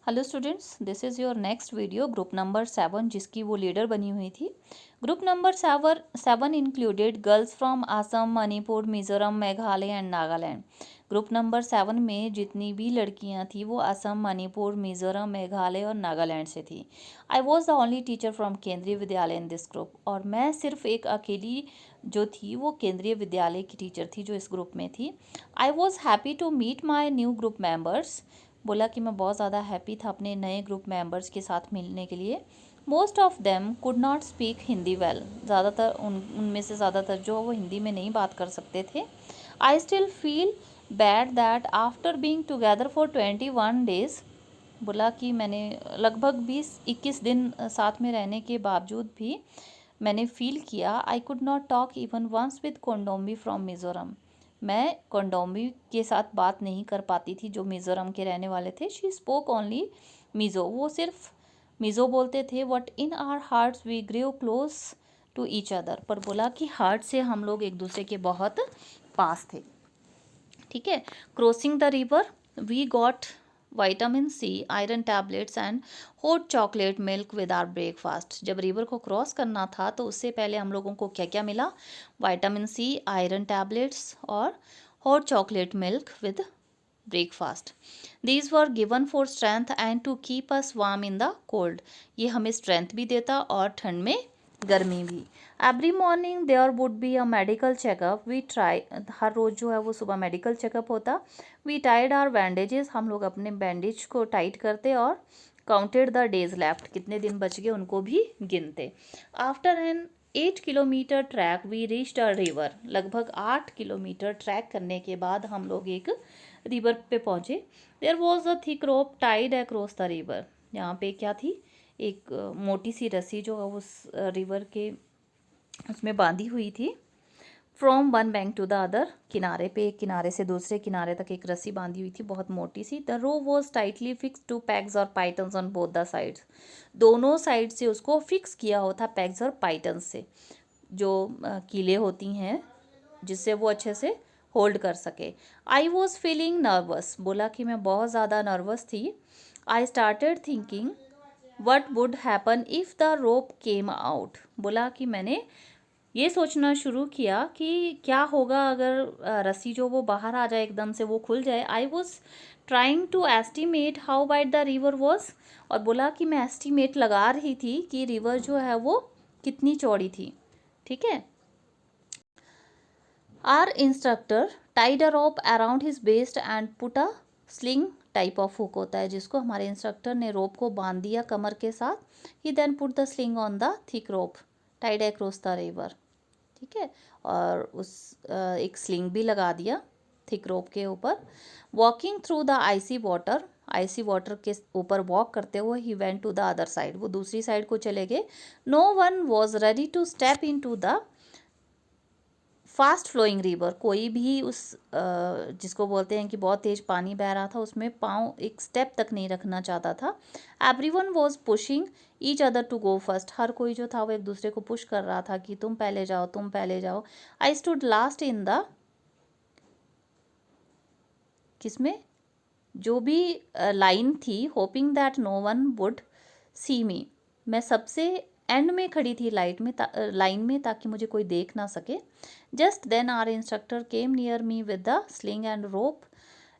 Hello students, this is your next video group number 7 जिसकी वो leader बनी हुई थी। Group number 7 included girls from Assam, Manipur, Mizoram, Meghalaya and Nagaland. Group number 7 में जितनी भी लड़कियां थी वो असम, मणिपुर, मिजोरम, मेघालय और नागालैंड से थी। I was the only teacher from केंद्रीय विद्यालय इन दिस ग्रुप, और मैं सिर्फ एक अकेली जो थी वो केंद्रीय विद्यालय की टीचर थी जो इस ग्रुप में थी। I was happy to meet my new group members. बोला कि मैं बहुत ज़्यादा हैप्पी था अपने नए ग्रुप मेंबर्स के साथ मिलने के लिए। Most of them could not speak Hindi well. ज़्यादातर उनमें से ज़्यादातर जो वो हिंदी में नहीं बात कर सकते थे। I still feel bad that after being together for 21 days. बोला कि मैंने लगभग 20-21 दिन साथ में रहने के बावजूद भी मैंने फील किया I could not talk even once with Kondombi from Mizoram. मैं कोंडोम्बी के साथ बात नहीं कर पाती थी जो मिज़ोरम के रहने वाले थे। शी स्पोक ओनली मिज़ो, वो सिर्फ मिज़ो बोलते थे। But in our hearts we grew close to each other. पर बोला कि हार्ट से हम लोग एक दूसरे के बहुत पास थे। ठीक है। Crossing the river we got vitamin C, iron tablets and hot chocolate milk with our breakfast. जब रिवर को क्रॉस करना था तो उससे पहले हम लोगों को क्या क्या मिला? विटामिन सी, आयरन टैबलेट्स और hot chocolate milk with breakfast. These were given for strength and to keep us warm in the cold. ये हमें स्ट्रेंथ भी देता और ठंड में गर्मी भी। Every morning there would be a medical checkup. We try, हर रोज़ जो है वो सुबह मेडिकल चेकअप होता। वी टाइड आर बैंडेजेस, हम लोग अपने बैंडेज को टाइट करते और काउंटेड द डेज लेफ्ट, कितने दिन बच गए उनको भी गिनते। After an 8 kilometre track we reached a river. लगभग 8 किलोमीटर ट्रैक करने के बाद हम लोग एक रिवर पे पहुंचे। There was a thick rope tied across the river. यहाँ पे क्या थी? एक मोटी सी रस्सी जो है उस रिवर के उसमें बांधी हुई थी। From one bank to the other, किनारे पे एक किनारे से दूसरे किनारे तक एक रस्सी बांधी हुई थी बहुत मोटी सी। The rope was tightly fix to pegs और pitons on both the sides. दोनों साइड से उसको फिक्स किया होता पैग्स और पाइटन्स से, जो कीलें होती हैं जिससे वो अच्छे से होल्ड कर सके। I was feeling nervous. बोला कि मैं बहुत ज़्यादा नर्वस थी। I started thinking what would happen if the rope came out. बोला कि मैंने ये सोचना शुरू किया कि क्या होगा अगर रस्सी जो वो बाहर आ जाए, एकदम से वो खुल जाए। I was trying to estimate how wide the river was. और बोला कि मैं एस्टिमेट लगा रही थी कि रिवर जो है वो कितनी चौड़ी थी। ठीक है। Our instructor tied a rope around his waist and put a sling type of hook होता है जिसको हमारे इंस्ट्रक्टर ने रोप को बांध दिया कमर के साथ। He then put the sling on the thick rope tied across the river. ठीक है। और उस एक स्लिंग भी लगा दिया थिक रोप के ऊपर। Walking through the icy water के ऊपर वॉक करते हुए ही went to the other side, वो दूसरी साइड को चले गए। No one was ready to step into the fast flowing river. कोई भी उस जिसको बोलते हैं कि बहुत तेज पानी बह रहा था उसमें पाँव एक स्टेप तक नहीं रखना चाहता था। Everyone was pushing each other to go first. हर कोई जो था वो एक दूसरे को पुश कर रहा था कि तुम पहले जाओ, तुम पहले जाओ। I stood last in the, किसमें, जो भी लाइन थी, hoping that no one would see me. मैं सबसे एंड में खड़ी थी लाइन में ताकि मुझे कोई देख ना सके। Just then our instructor came near me with the sling and rope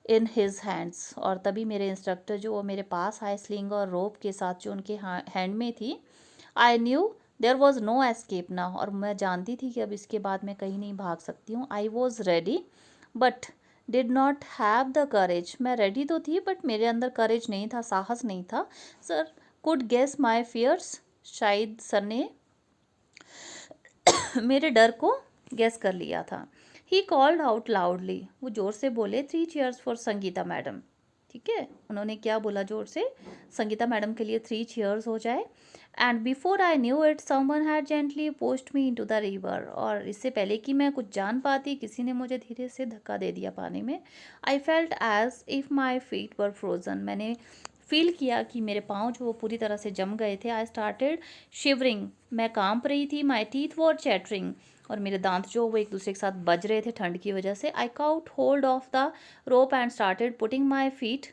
in his hands. और तभी मेरे इंस्ट्रक्टर जो वो मेरे पास आए स्लिंग और रोप के साथ जो उनके हैंड में थी। I knew there was no escape ना, और मैं जानती थी कि अब इसके बाद मैं कहीं नहीं भाग सकती हूँ। I was ready but did not have the courage. मैं रेडी तो थी बट मेरे अंदर करेज नहीं था, साहस नहीं था। Sir could guess my fears. शायद सर ने मेरे डर को गेस कर लिया था। ही कॉल्ड आउट लाउडली, वो जोर से बोले 3 चेयर्स फॉर संगीता मैडम। ठीक है। उन्होंने क्या बोला जोर से? संगीता मैडम के लिए 3 चेयर्स हो जाए। And before I knew it someone had gently pushed me into the river. और इससे पहले कि मैं कुछ जान पाती किसी ने मुझे धीरे से धक्का दे दिया पानी में। I felt as if my feet were frozen. मैंने फील किया कि मेरे पाँव जो वो पूरी तरह से जम गए थे। आई स्टार्टेड शिवरिंग, मैं कांप रही थी। माई टीथ वर चैटरिंग, और मेरे दांत जो वो एक दूसरे के साथ बज रहे थे ठंड की वजह से। I caught hold of the rope and started putting my feet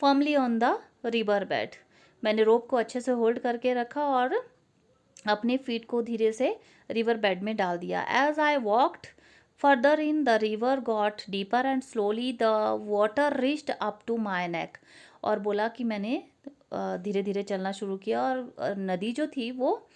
firmly on the river bed. मैंने रोप को अच्छे से होल्ड करके रखा और अपने फीट को धीरे से रिवर बेड में डाल दिया। As I walked further in the river got deeper and slowly the water reached up to my neck. और बोला कि मैंने धीरे धीरे चलना शुरू किया और नदी जो थी वो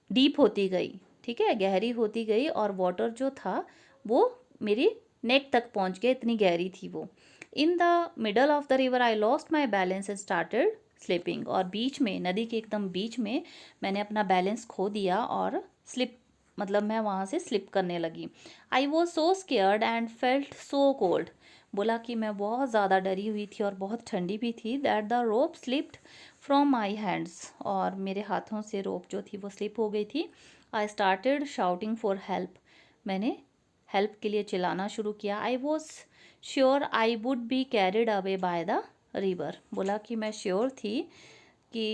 डीप होती गई, ठीक है, गहरी होती गई और वाटर जो था वो मेरी नेक तक पहुंच गया, इतनी गहरी थी वो। In the middle of the river I lost my balance and started slipping. और बीच में, नदी के एकदम बीच में मैंने अपना बैलेंस खो दिया और स्लिप, मतलब मैं वहाँ से स्लिप करने लगी। I was so scared and felt so cold. बोला कि मैं बहुत ज़्यादा डरी हुई थी और बहुत ठंडी भी थी। That the rope slipped from my hands. और मेरे हाथों से रोप जो थी वो स्लिप हो गई थी। I started shouting for help. मैंने हेल्प के लिए चिल्लाना शुरू किया। I was sure I would be carried away by the river. बोला कि मैं श्योर थी कि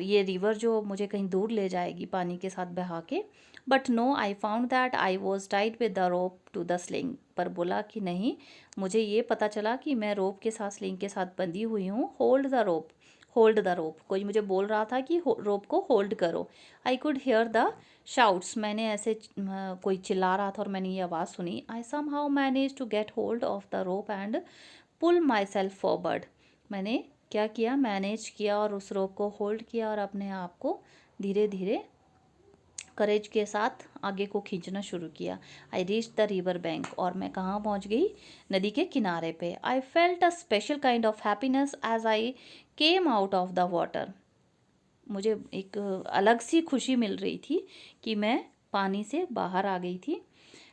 ये रिवर जो मुझे कहीं दूर ले जाएगी पानी के साथ बहा के। But no, I found that I was tied with the rope to the sling. पर बोला कि नहीं, मुझे ये पता चला कि मैं रोप के साथ, स्लिंग के साथ बंधी हुई हूँ। Hold the rope, hold the रोप। कोई मुझे बोल रहा था कि रोप को होल्ड करो। I could here the shouts. मैंने ऐसे कोई चिल्ला रहा था और मैंने ये आवाज़ सुनी। I somehow manage to get hold of the rope and pull myself forward. मैंने क्या किया, मैनेज किया और उस रोप को होल्ड किया और अपने आप को धीरे धीरे करेज के साथ आगे को खींचना शुरू किया। I reach the river bank. और मैं कहाँ पहुँच गई, नदी के किनारे पे। I felt a special kind of happiness as I came out of the water. मुझे एक अलग सी खुशी मिल रही थी कि मैं पानी से बाहर आ गई थी।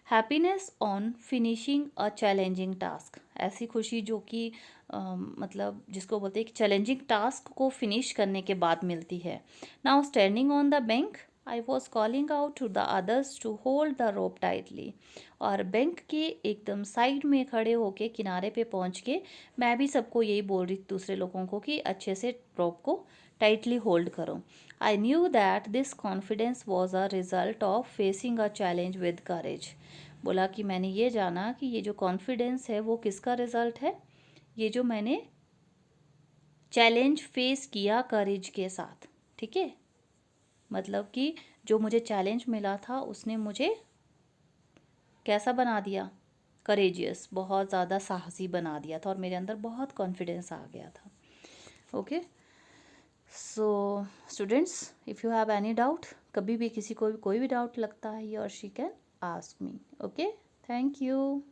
Happiness on finishing a challenging task. ऐसी खुशी जो कि मतलब जिसको बोलते हैं कि चैलेंजिंग टास्क को फिनिश करने के बाद मिलती है। Now standing on the bank I was calling out to the others to hold the rope tightly. और बैंक के एकदम साइड में खड़े होके, किनारे पे पहुंच के मैं भी सबको यही बोल रही थी, दूसरे लोगों को, कि अच्छे से रोप को टाइटली होल्ड करो। I knew that this confidence was a result of facing a challenge with courage. बोला कि मैंने ये जाना कि ये जो कॉन्फिडेंस है वो किसका रिजल्ट है, ये जो मैंने चैलेंज फेस किया करेज के साथ, ठीक है। मतलब कि जो मुझे चैलेंज मिला था उसने मुझे कैसा बना दिया, करेजियस, बहुत ज़्यादा साहसी बना दिया था और मेरे अंदर बहुत कॉन्फिडेंस आ गया था। Okay, so students, if you have any doubt, कभी भी किसी को भी कोई भी डाउट लगता है, ही और she can ask me. Okay, thank you.